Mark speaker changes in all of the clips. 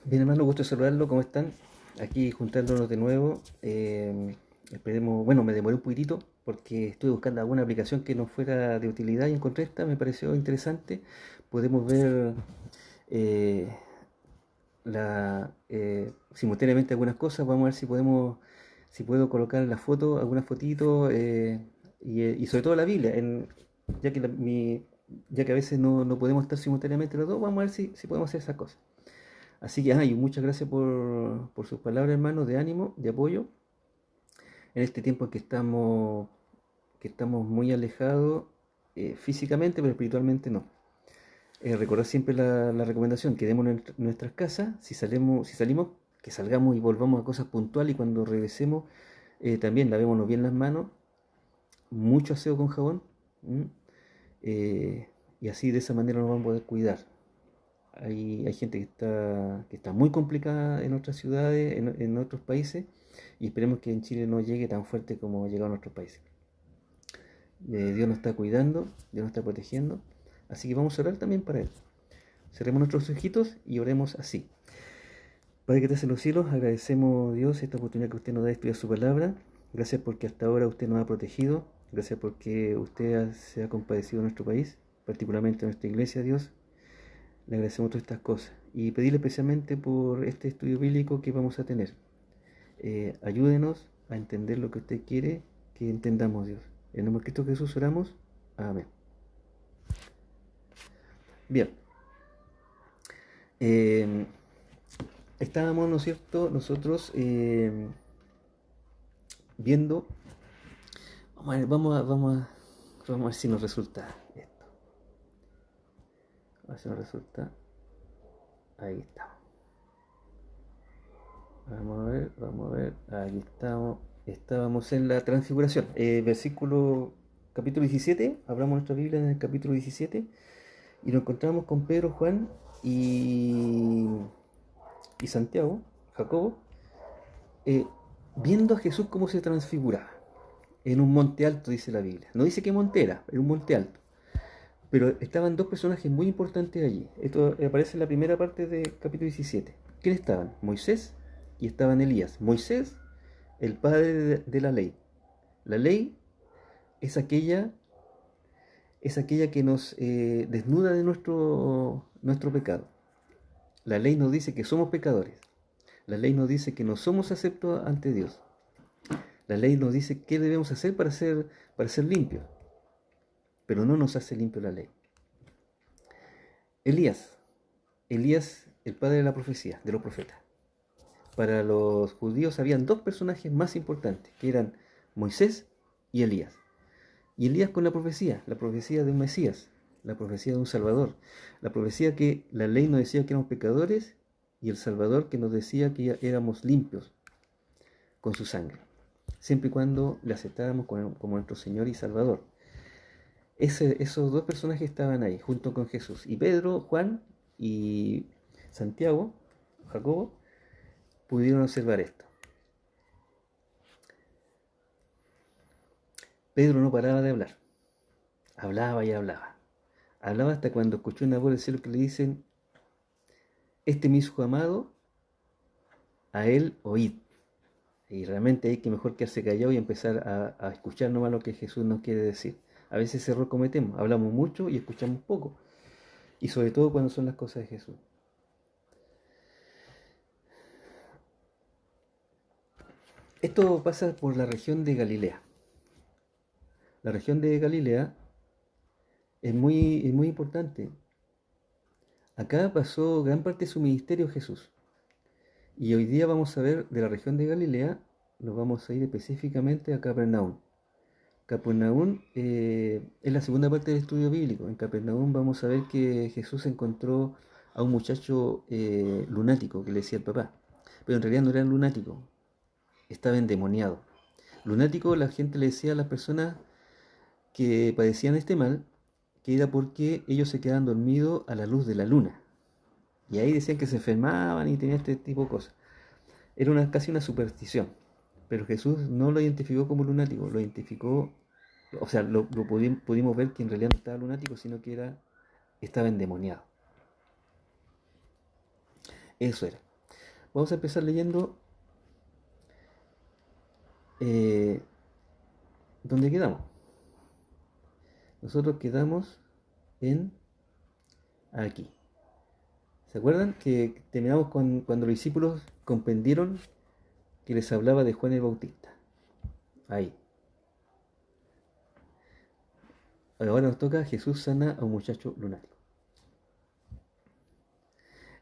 Speaker 1: Bien, hermano, gusto saludarlo. ¿Cómo están? Aquí juntándonos de nuevo. Esperemos, bueno, me demoré un poquitito porque estuve buscando alguna aplicación que nos fuera de utilidad y encontré esta, me pareció interesante. Podemos ver eh, simultáneamente algunas cosas. Vamos a ver si podemos, si puedo colocar la foto, algunas fotitos y sobre todo la Biblia, ya que ya que a veces no podemos estar simultáneamente los dos, vamos a ver si podemos hacer esas cosas. Así que, y muchas gracias por sus palabras, hermanos, de ánimo, de apoyo, en este tiempo en que estamos muy alejados físicamente, pero espiritualmente no. Recordar siempre la recomendación, quedémonos en nuestras casas, si salimos, que salgamos y volvamos a cosas puntuales y cuando regresemos también lavémonos bien las manos, mucho aseo con jabón, ¿m? Y así de esa manera nos vamos a poder cuidar. Hay gente que está muy complicada en otras ciudades, en otros países, y esperemos que en Chile no llegue tan fuerte como ha llegado a nuestros países. Dios nos está cuidando, Dios nos está protegiendo, así que vamos a orar también para Él. Cerremos nuestros ojitos y oremos así. Padre que estás en los cielos, agradecemos Dios esta oportunidad que usted nos da de estudiar su palabra. Gracias porque hasta ahora usted nos ha protegido. Gracias porque se ha compadecido de nuestro país, particularmente de nuestra iglesia, Dios. Le agradecemos todas estas cosas y pedirle especialmente por este estudio bíblico que vamos a tener. Ayúdenos a entender lo que usted quiere que entendamos, Dios. En nombre de Cristo Jesús oramos. Amén. Bien. Eh, Estábamos, ¿no es cierto?, nosotros viendo. Vamos a ver si nos resulta esto. A ver si nos resulta. Ahí está. Vamos a ver. Aquí estamos. Estábamos en la transfiguración. Versículo capítulo 17. Abramos nuestra Biblia en el capítulo 17. Y nos encontramos con Pedro, Juan y, y Santiago, Jacobo, eh, viendo a Jesús cómo se transfiguraba. En un monte alto, dice la Biblia. No dice qué monte era un monte alto. Pero estaban dos personajes muy importantes allí. Esto aparece en la primera parte del capítulo 17. ¿Quiénes estaban? Moisés y estaban Elías. Moisés, el padre de la ley. La ley es es aquella que nos desnuda de nuestro pecado. La ley nos dice que somos pecadores. La ley nos dice que no somos aceptos ante Dios. La ley nos dice qué debemos hacer para ser limpios. Pero no nos hace limpio la ley. Elías. Elías, el padre de la profecía, de los profetas. Para los judíos habían dos personajes más importantes, que eran Moisés y Elías. Y Elías con la profecía de un Mesías, la profecía de un Salvador, la profecía que la ley nos decía que éramos pecadores y el Salvador que nos decía que éramos limpios con su sangre, siempre y cuando le aceptáramos como nuestro Señor y Salvador. Esos dos personajes estaban ahí, junto con Jesús. Y Pedro, Juan y Santiago, Jacobo, pudieron observar esto. Pedro no paraba de hablar. Hablaba y hablaba. Hablaba hasta cuando escuchó una voz del cielo que le dicen, este mi hijo amado, a él oíd. Y realmente hay que mejor quedarse callado y empezar a escuchar nomás lo que Jesús nos quiere decir. A veces ese error cometemos, hablamos mucho y escuchamos poco. Y sobre todo cuando son las cosas de Jesús. Esto pasa por la región de Galilea. La región de Galilea es muy importante. Acá pasó gran parte de su ministerio Jesús. Y hoy día vamos a ver de la región de Galilea, nos vamos a ir específicamente a Capernaum. Capernaum es la segunda parte del estudio bíblico. En Capernaum vamos a ver que Jesús encontró a un muchacho lunático que le decía el papá. Pero en realidad no era lunático, estaba endemoniado. Lunático la gente le decía a las personas que padecían este mal, que era porque ellos se quedaban dormidos a la luz de la luna. Y ahí decían que se enfermaban y tenían este tipo de cosas. Era casi una superstición. Pero Jesús no lo identificó como lunático, lo identificó, o sea, pudimos ver que en realidad no estaba lunático, sino que estaba endemoniado. Eso era. Vamos a empezar leyendo eh, donde quedamos. Nosotros quedamos en aquí. ¿Se acuerdan que terminamos cuando los discípulos comprendieron que les hablaba de Juan el Bautista? Ahí. Ahora nos toca Jesús sana a un muchacho lunático.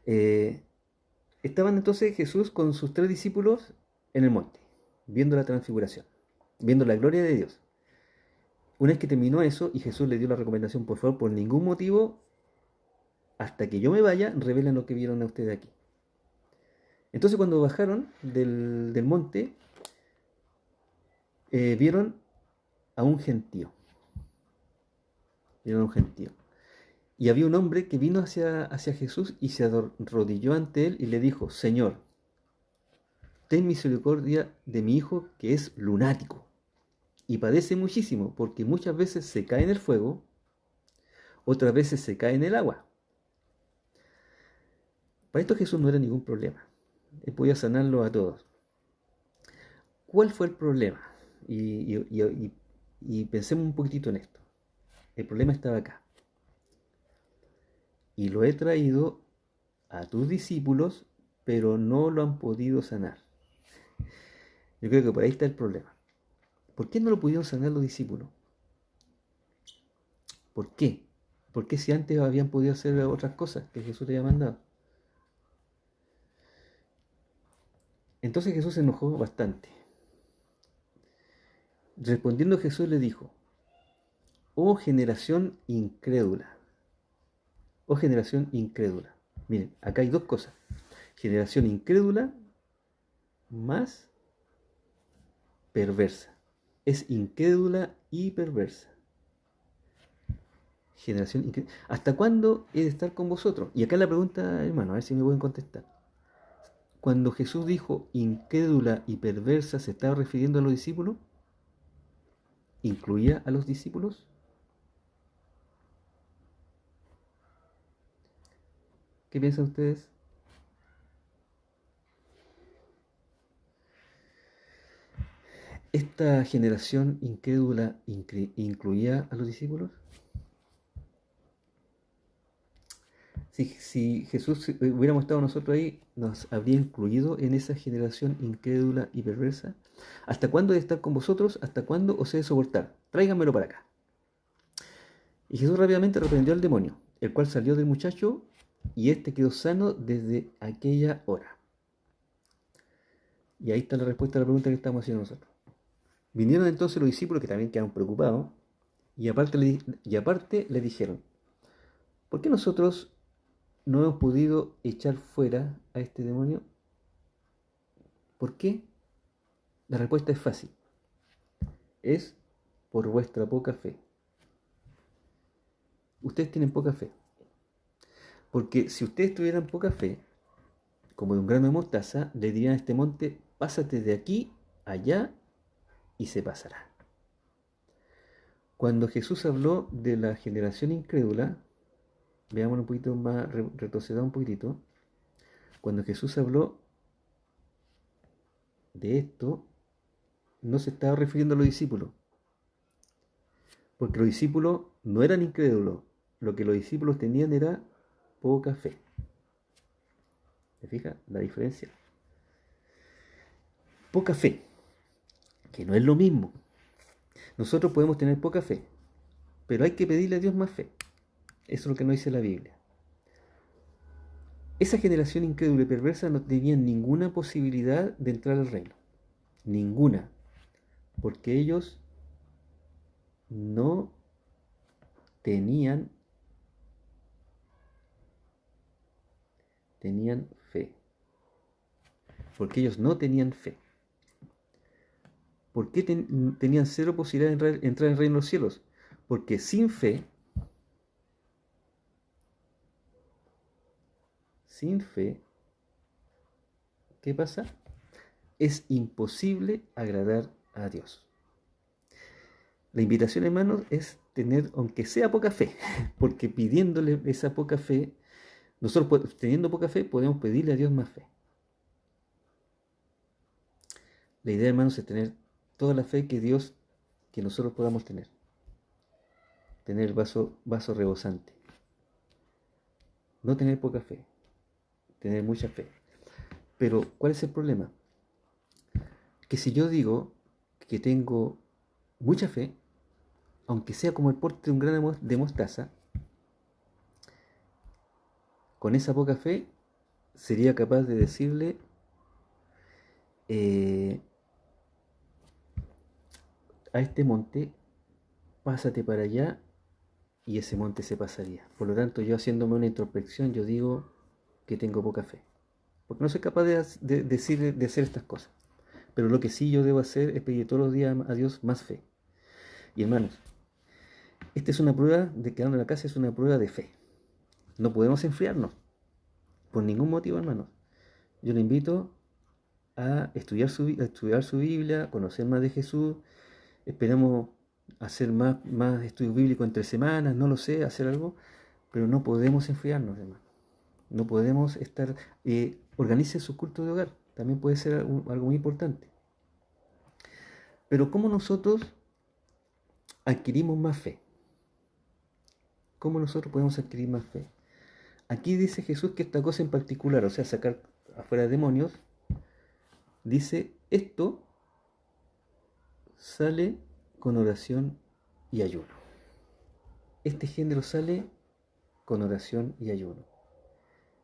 Speaker 1: Eh, Estaban entonces Jesús con sus 3 discípulos en el monte, viendo la transfiguración, viendo la gloria de Dios. Una vez que terminó eso y Jesús le dio la recomendación, por favor, por ningún motivo, hasta que yo me vaya, revelen lo que vieron a ustedes aquí. Entonces cuando bajaron del monte, vieron a un gentío. Vieron a un gentío. Y había un hombre que vino hacia Jesús y se arrodilló ante él y le dijo: Señor, ten misericordia de mi hijo, que es lunático y padece muchísimo, porque muchas veces se cae en el fuego, otras veces se cae en el agua. Para esto Jesús no era ningún problema. Él podía sanarlo a todos. ¿Cuál fue el problema? Y pensemos un poquitito en esto. El problema estaba acá. Y lo he traído a tus discípulos, pero no lo han podido sanar. Yo creo que por ahí está el problema. ¿Por qué no lo pudieron sanar los discípulos? ¿Por qué? ¿Por qué si antes habían podido hacer otras cosas que Jesús le había mandado? Entonces Jesús se enojó bastante. Respondiendo Jesús le dijo: Oh generación incrédula. Oh generación incrédula. Miren, acá hay 2 cosas. Generación incrédula más perversa. Es incrédula y perversa. Generación incrédula. ¿Hasta cuándo he de estar con vosotros? Y acá la pregunta, hermano, a ver si me pueden contestar. Cuando Jesús dijo incrédula y perversa, ¿se estaba refiriendo a los discípulos? ¿Incluía a los discípulos? ¿Qué piensan ustedes? ¿Esta generación incrédula incluía a los discípulos? Si Jesús hubiéramos estado nosotros ahí, ¿nos habría incluido en esa generación incrédula y perversa? ¿Hasta cuándo he de estar con vosotros? ¿Hasta cuándo os he de soportar? Tráiganmelo para acá. Y Jesús rápidamente reprendió al demonio, el cual salió del muchacho, y éste quedó sano desde aquella hora. Y ahí está la respuesta a la pregunta que estamos haciendo nosotros. Vinieron entonces los discípulos, que también quedaron preocupados, y aparte le dijeron: ¿por qué nosotros no hemos podido echar fuera a este demonio? ¿Por qué? La respuesta es fácil. Es por vuestra poca fe. Ustedes tienen poca fe. Porque si ustedes tuvieran poca fe, como de un grano de mostaza, le dirían a este monte: pásate de aquí allá, y se pasará. Cuando Jesús habló de la generación incrédula, veamos un poquito más, retrocedamos un poquitito. Cuando Jesús habló de esto, no se estaba refiriendo a los discípulos, porque los discípulos no eran incrédulos. Lo que los discípulos tenían era poca fe. ¿Se fija la diferencia? Poca fe, que no es lo mismo. Nosotros podemos tener poca fe, pero hay que pedirle a Dios más fe. Eso es lo que nos dice la Biblia. Esa generación incrédula y perversa no tenía ninguna posibilidad de entrar al reino. Ninguna. Porque ellos no tenían fe. Porque ellos no tenían fe. ¿Por qué tenían 0 posibilidad de entrar en el reino de los cielos? Porque sin fe, ¿qué pasa? Es imposible agradar a Dios. La invitación, hermanos, es tener, aunque sea poca fe, porque pidiéndole esa poca fe, nosotros teniendo poca fe podemos pedirle a Dios más fe. La idea, hermanos, es tener toda la fe que nosotros podamos tener. Tener el vaso rebosante. No tener poca fe, tener mucha fe. Pero, ¿cuál es el problema? Que si yo digo que tengo mucha fe, aunque sea como el porte de un grano de mostaza, con esa poca fe sería capaz de decirle eh, a este monte, pásate para allá, y ese monte se pasaría. Por lo tanto, yo haciéndome una introspección, yo digo que tengo poca fe. Porque no soy capaz de hacer estas cosas. Pero lo que sí yo debo hacer es pedir todos los días a Dios más fe. Y hermanos, esta es una prueba de quedando en la casa, es una prueba de fe. No podemos enfriarnos por ningún motivo, hermanos. Yo le invito a estudiar su Biblia, a conocer más de Jesús. Esperamos hacer más estudio bíblico entre semanas, no lo sé, hacer algo, pero no podemos enfriarnos, hermanos. No podemos estar... organice su culto de hogar, también puede ser algo muy importante. Pero ¿cómo nosotros adquirimos más fe? ¿Cómo nosotros podemos adquirir más fe? Aquí dice Jesús que esta cosa en particular, o sea, sacar afuera demonios, dice, esto sale con oración y ayuno. Este género sale con oración y ayuno.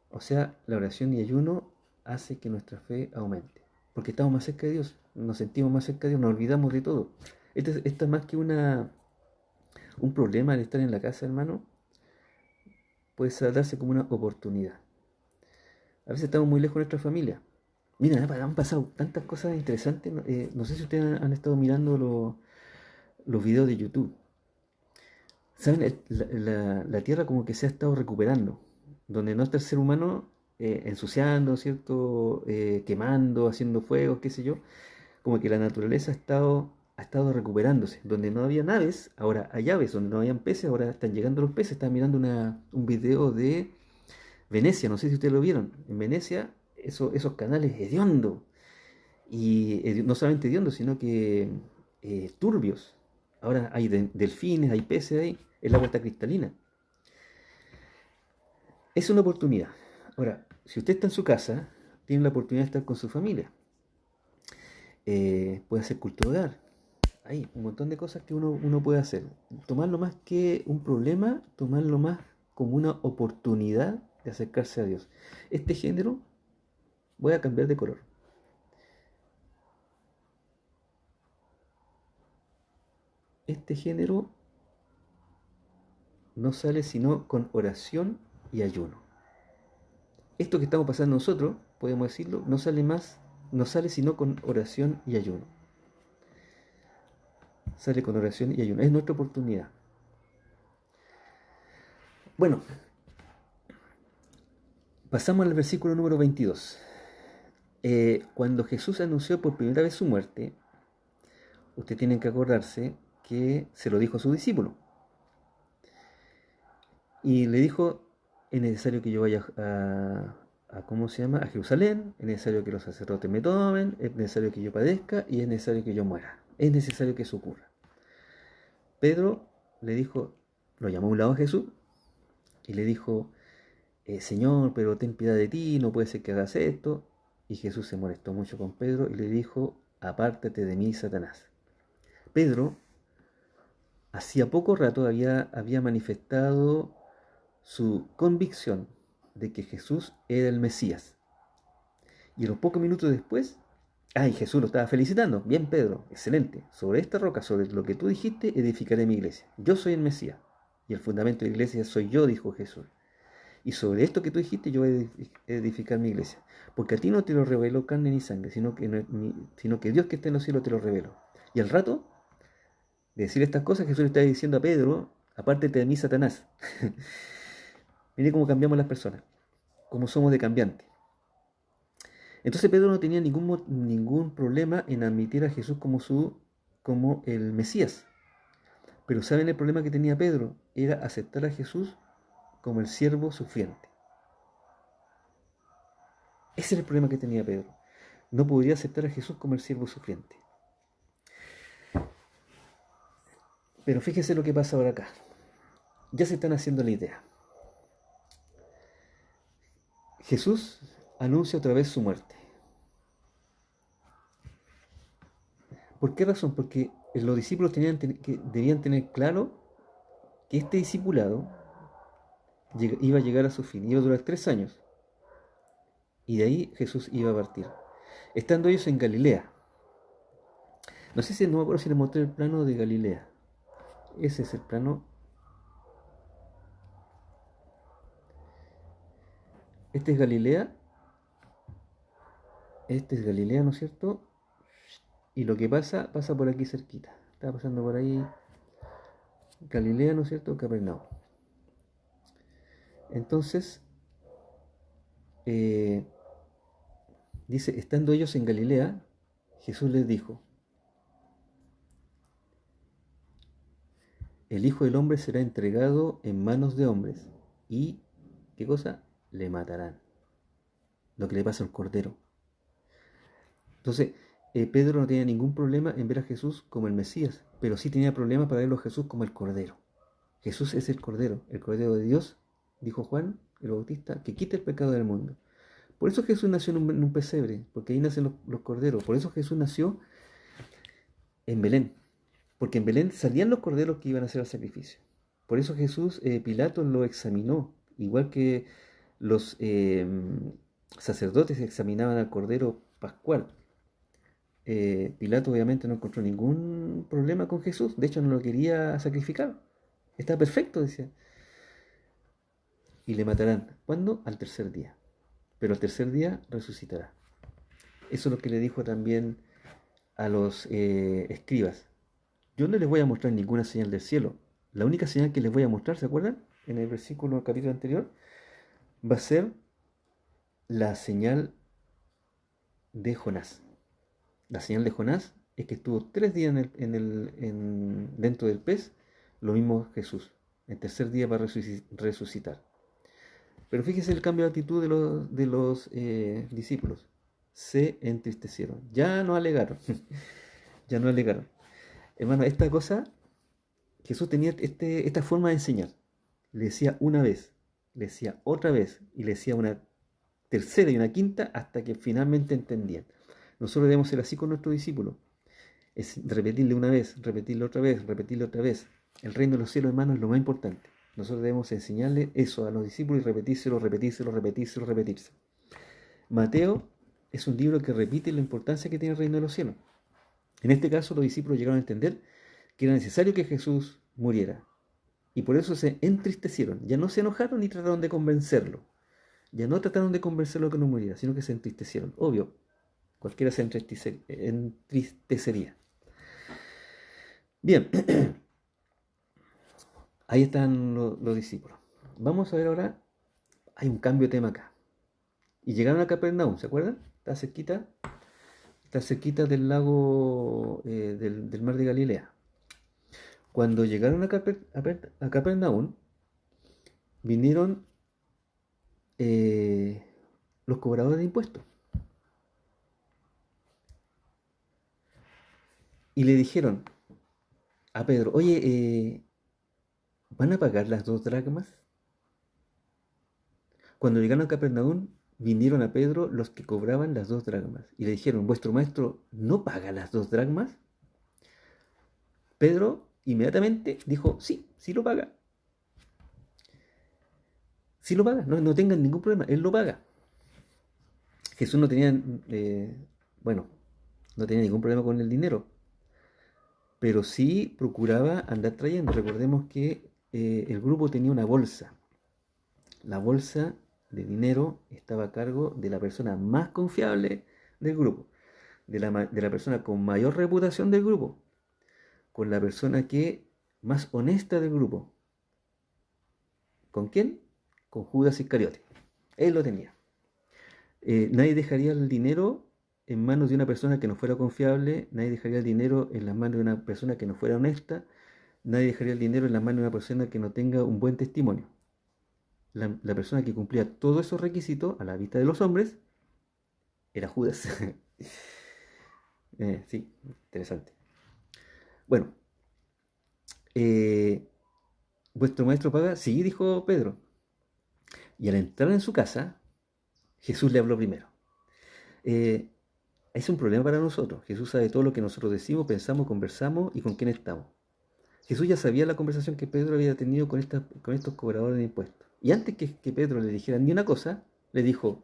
Speaker 1: O sea, la oración y ayuno hace que nuestra fe aumente. Porque estamos más cerca de Dios, nos sentimos más cerca de Dios, nos olvidamos de todo. Esto es más que un problema de estar en la casa, hermano. Puede darse como una oportunidad. A veces estamos muy lejos de nuestra familia. Mira, han pasado tantas cosas interesantes. No sé si ustedes han estado mirando los videos de YouTube. ¿Saben? La Tierra como que se ha estado recuperando. Donde no está el ser humano ensuciando, ¿cierto? Quemando, haciendo fuegos, qué sé yo. Como que la naturaleza ha estado recuperándose. Donde no había naves, ahora hay aves. Donde no habían peces, ahora están llegando los peces. Estaba mirando un video de Venecia, no sé si ustedes lo vieron. En Venecia, esos canales hediondos. Y no solamente hediondos, sino que turbios. Ahora hay delfines, hay peces ahí. El agua está cristalina. Es una oportunidad. Ahora, si usted está en su casa, tiene la oportunidad de estar con su familia. Puede hacer culto de hogar. Hay un montón de cosas que uno puede hacer. Tomarlo más que un problema, tomarlo más como una oportunidad de acercarse a Dios. Este género, voy a cambiar de color. Este género no sale sino con oración y ayuno. Esto que estamos pasando nosotros, podemos decirlo, no sale sino con oración y ayuno. Sale con oración y ayuno. Es nuestra oportunidad. Bueno, pasamos al versículo número 22. Cuando Jesús anunció por primera vez su muerte, ustedes tienen que acordarse que se lo dijo a su discípulo. Y le dijo, es necesario que yo vaya ¿cómo se llama? A Jerusalén, es necesario que los sacerdotes me tomen, es necesario que yo padezca y es necesario que yo muera. Es necesario que eso ocurra. Pedro le dijo, lo llamó a un lado a Jesús y le dijo, Señor, pero ten piedad de ti, no puede ser que hagas esto. Y Jesús se molestó mucho con Pedro y le dijo, apártate de mí, Satanás. Pedro, hacía poco rato había manifestado su convicción de que Jesús era el Mesías. Y a los pocos minutos después, Jesús lo estaba felicitando. Bien, Pedro, excelente. Sobre esta roca, sobre lo que tú dijiste, edificaré mi iglesia. Yo soy el Mesías. Y el fundamento de la iglesia soy yo, dijo Jesús. Y sobre esto que tú dijiste, yo voy a edificar mi iglesia. Porque a ti no te lo reveló carne ni sangre, sino que Dios que está en los cielos te lo reveló. Y al rato de decir estas cosas, Jesús le está diciendo a Pedro, apártate de mí, Satanás. Mire cómo cambiamos las personas, cómo somos de cambiante. Entonces Pedro no tenía ningún problema en admitir a Jesús como el Mesías. Pero ¿saben el problema que tenía Pedro? Era aceptar a Jesús como el siervo sufriente. Ese era el problema que tenía Pedro. no podría aceptar a Jesús como el siervo sufriente. Pero fíjese lo que pasa ahora acá. Ya se están haciendo la idea. Jesús anuncia otra vez su muerte. ¿Por qué razón? Porque los discípulos debían tener claro que este discipulado iba a llegar a su fin, iba a durar 3 años, y de ahí Jesús iba a partir. Estando ellos en Galilea, no sé si, no me acuerdo si les mostré el plano de Galilea. Ese es el plano. Este es Galilea, ¿no es cierto? Y lo que pasa por aquí cerquita. Está pasando por ahí Galilea, ¿no es cierto? Capernaum. Entonces, eh, dice, estando ellos en Galilea, Jesús les dijo, el Hijo del Hombre será entregado en manos de hombres y, ¿qué cosa? Le matarán. Lo que le pasa al Cordero. Entonces, Pedro no tenía ningún problema en ver a Jesús como el Mesías, pero sí tenía problema para verlo a Jesús como el Cordero. Jesús es el Cordero de Dios, dijo Juan el Bautista, que quita el pecado del mundo. Por eso Jesús nació en un pesebre, porque ahí nacen los corderos. Por eso Jesús nació en Belén, porque en Belén salían los corderos que iban a hacer el sacrificio. Por eso Jesús, Pilato lo examinó, igual que los sacerdotes examinaban al cordero pascual. Pilato obviamente no encontró ningún problema con Jesús, de hecho no lo quería sacrificar. Está perfecto, decía. Y le matarán. ¿Cuándo? Al tercer día. Pero al tercer día resucitará. Eso es lo que le dijo también a los escribas. Yo no les voy a mostrar ninguna señal del cielo. La única señal que les voy a mostrar, ¿se acuerdan? En el versículo, capítulo anterior, va a ser la señal de Jonás. La señal de Jonás es que estuvo 3 días dentro del pez, lo mismo Jesús. El tercer día va a resucitar. Pero fíjese el cambio de actitud de los discípulos. Se entristecieron. Ya no alegaron. Ya no alegaron. Hermano, esta cosa, Jesús tenía esta forma de enseñar. Le decía una vez, le decía otra vez, y le decía una tercera y una quinta hasta que finalmente entendían. Nosotros debemos ser así con nuestros discípulos. Es repetirle una vez, repetirle otra vez, repetirle otra vez. El reino de los cielos, hermano, es lo más importante. Nosotros debemos enseñarle eso a los discípulos y repetírselo. Mateo es un libro que repite la importancia que tiene el reino de los cielos. En este caso, los discípulos llegaron a entender que era necesario que Jesús muriera. Y por eso se entristecieron. Ya no se enojaron ni trataron de convencerlo. Ya no trataron de convencerlo que no muriera, sino que se entristecieron. Obvio, cualquiera se entristecería. Bien, ahí están los discípulos. Vamos a ver ahora, hay un cambio de tema acá. Y llegaron a Capernaum, ¿se acuerdan? Está cerquita del lago, del mar de Galilea. Cuando llegaron a Capernaum, vinieron los cobradores de impuestos. Y le dijeron a Pedro, oye, ¿van a pagar las 2 dracmas? Cuando llegaron a Capernaum, vinieron a Pedro los que cobraban las 2 dracmas. Y le dijeron, ¿vuestro maestro no paga las 2 dracmas? Pedro inmediatamente dijo, sí, sí lo paga. Sí lo paga, no tengan ningún problema, él lo paga. Jesús no tenía, no tenía ningún problema con el dinero, pero sí procuraba andar trayendo. Recordemos que el grupo tenía una bolsa. La bolsa de dinero estaba a cargo de la persona más confiable del grupo, de la persona con mayor reputación del grupo, con la persona más honesta del grupo. ¿Con quién? Con Judas Iscariote. Él lo tenía. Nadie dejaría el dinero en manos de una persona que no fuera confiable, nadie dejaría el dinero en las manos de una persona que no fuera honesta, nadie dejaría el dinero en las manos de una persona que no tenga un buen testimonio. La persona que cumplía todos esos requisitos a la vista de los hombres era Judas. Sí, interesante. Bueno, eh, ¿vuestro maestro paga? Sí, dijo Pedro. Y al entrar en su casa, Jesús le habló primero. Eh, es un problema para nosotros. Jesús sabe todo lo que nosotros decimos, pensamos, conversamos y con quién estamos. Jesús ya sabía la conversación que Pedro había tenido con estos cobradores de impuestos. Y antes que Pedro le dijera ni una cosa, le dijo,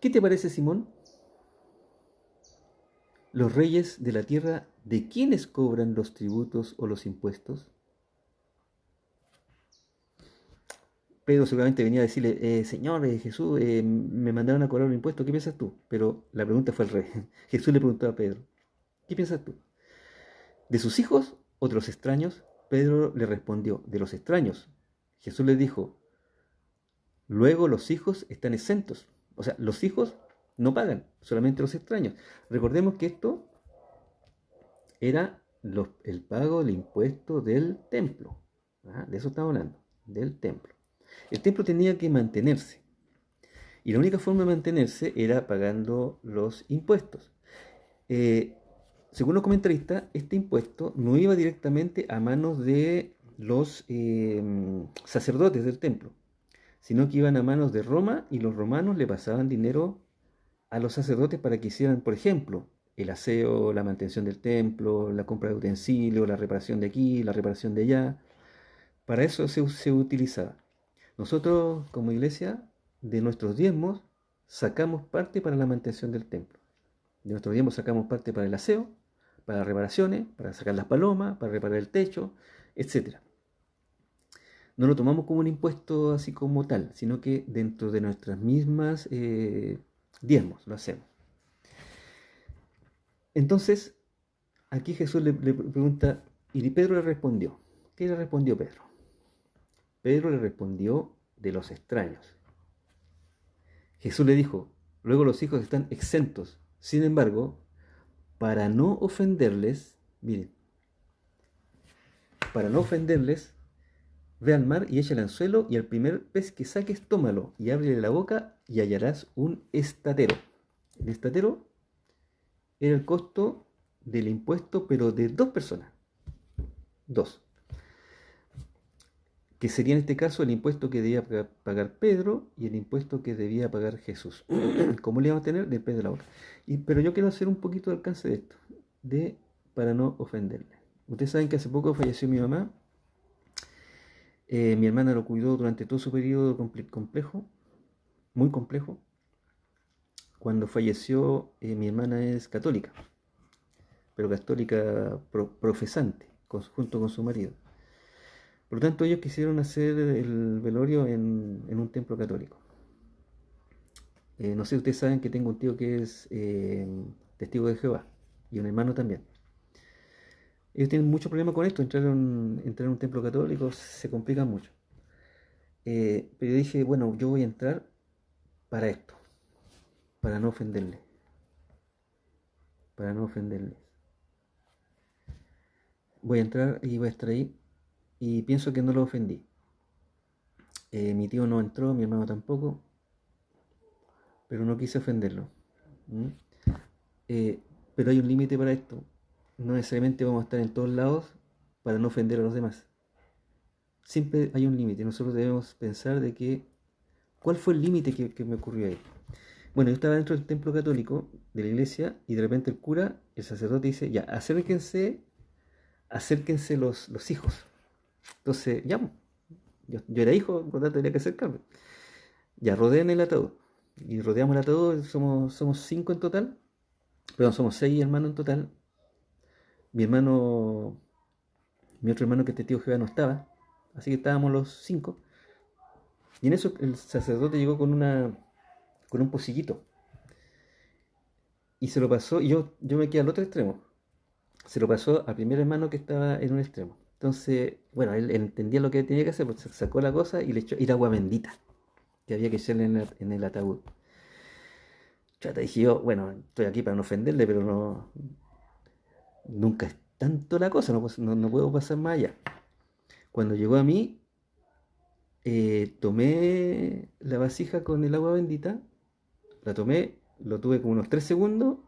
Speaker 1: ¿qué te parece, Simón? ¿Los reyes de la tierra de quiénes cobran los tributos o los impuestos? Pedro seguramente venía a decirle, Señor, Jesús, me mandaron a cobrar un impuesto, ¿qué piensas tú? Pero la pregunta fue al revés. Jesús le preguntó a Pedro, ¿qué piensas tú? ¿De sus hijos o de los extraños? Pedro le respondió, de los extraños. Jesús le dijo, luego los hijos están exentos. O sea, los hijos no pagan, solamente los extraños. Recordemos que esto era el pago del impuesto del templo. ¿Ah? De eso estamos hablando, del templo. El templo tenía que mantenerse. Y la única forma de mantenerse era pagando los impuestos. Eh, Según los comentaristas, este impuesto no iba directamente a manos de los sacerdotes del templo, sino que iban a manos de Roma y los romanos le pasaban dinero a los sacerdotes para que hicieran, por ejemplo, el aseo, la mantención del templo, la compra de utensilios, la reparación de aquí, la reparación de allá. Para eso se utilizaba. Nosotros, como iglesia, de nuestros diezmos, sacamos parte para la mantención del templo. De nuestros diezmos sacamos parte para el aseo, para reparaciones, para sacar las palomas, para reparar el techo, etcétera. No lo tomamos como un impuesto así como tal, sino que dentro de nuestras mismas diezmos lo hacemos. Entonces, aquí Jesús le pregunta, y Pedro le respondió. ¿Qué le respondió Pedro? Pedro le respondió de los extraños. Jesús le dijo, luego los hijos están exentos. Sin embargo, para no ofenderles, miren, para no ofenderles, ve al mar y echa el anzuelo y al primer pez que saques, tómalo y ábrele la boca y hallarás un estatero. El estatero era el costo del impuesto, pero de dos personas. Dos. Que sería en este caso el impuesto que debía pagar Pedro y el impuesto que debía pagar Jesús. ¿Cómo le vamos a tener? Del pez de la boca. Pero yo quiero hacer un poquito de alcance de esto, para no ofenderle. Ustedes saben que hace poco falleció mi mamá. Mi hermana lo cuidó durante todo su periodo complejo, muy complejo. Cuando falleció, mi hermana es católica, pero católica profesante, junto con su marido. Por lo tanto, ellos quisieron hacer el velorio en un templo católico. No sé si ustedes saben que tengo un tío que es testigo de Jehová y un hermano también. Ellos tienen mucho problema con esto, entrar en un templo católico se complica mucho. Pero yo dije, bueno, yo voy a entrar para esto, para no ofenderle, para no ofenderles. Voy a entrar y voy a estar ahí y pienso que no lo ofendí. Mi tío no entró, mi hermano tampoco, pero no quise ofenderlo. ¿Mm? Eh, pero hay un límite para esto. No necesariamente vamos a estar en todos lados para no ofender a los demás. Siempre hay un límite. Nosotros debemos pensar de que, ¿cuál fue el límite que me ocurrió ahí? Bueno, yo estaba dentro del templo católico de la iglesia y de repente el cura, el sacerdote dice, ya, acérquense los hijos. Entonces, ya, yo era hijo, por lo tanto tenía que acercarme. Ya, rodeen el ataúd. Y rodeamos el ataúd, somos cinco en total. Perdón, somos seis hermanos en total. Mi hermano, mi otro hermano que es testigo de Jehová no estaba. Así que estábamos los cinco. Y en eso el sacerdote llegó con un pocillito. Y se lo pasó, y yo me quedé al otro extremo. Se lo pasó al primer hermano que estaba en un extremo. Entonces, bueno, él entendía lo que tenía que hacer, pues sacó la cosa y le echó agua bendita que había que echarle en el ataúd. Chata, dije yo, bueno, estoy aquí para no ofenderle, pero nunca es tanto la cosa, no puedo pasar más allá. Cuando llegó a mí, tomé la vasija con el agua bendita, la tomé, lo tuve como unos 3 segundos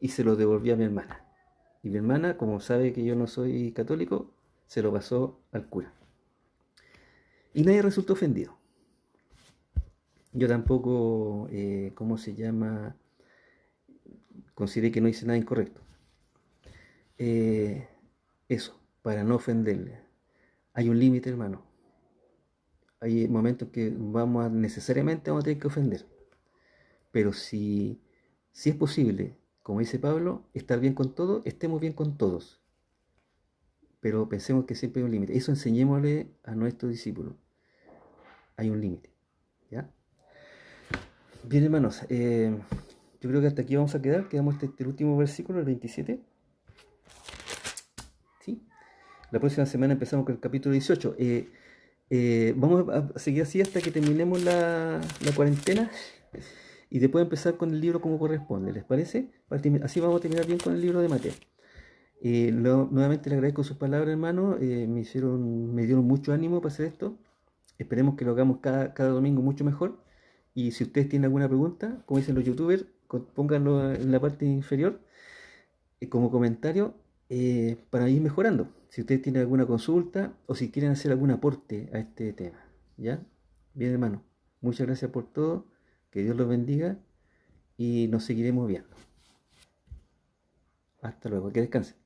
Speaker 1: y se lo devolví a mi hermana. Y mi hermana, como sabe que yo no soy católico, se lo pasó al cura. Y nadie resultó ofendido. Yo tampoco, ¿cómo se llama? Consideré que no hice nada incorrecto. Eh, Eso, para no ofenderle. Hay un límite, hermano. Hay momentos que necesariamente vamos a tener que ofender. Pero si es posible, como dice Pablo, estar bien con todos, estemos bien con todos. Pero pensemos que siempre hay un límite. Eso enseñémosle a nuestros discípulos. Hay un límite. ¿Ya? Bien, hermanos. Yo creo que hasta aquí vamos a quedar. Quedamos este último versículo, el 27. ¿Sí? La próxima semana empezamos con el capítulo 18. Vamos a seguir así hasta que terminemos la cuarentena y después empezar con el libro como corresponde. ¿Les parece? Así vamos a terminar bien con el libro de Mateo. Nuevamente le agradezco sus palabras, hermano. Me dieron mucho ánimo para hacer esto. Esperemos que lo hagamos cada domingo mucho mejor. Y si ustedes tienen alguna pregunta, como dicen los youtubers, pónganlo en la parte inferior como comentario para ir mejorando. Si ustedes tienen alguna consulta o si quieren hacer algún aporte a este tema. ¿Ya? Bien, hermano. Muchas gracias por todo. Que Dios los bendiga y nos seguiremos viendo. Hasta luego. Que descansen.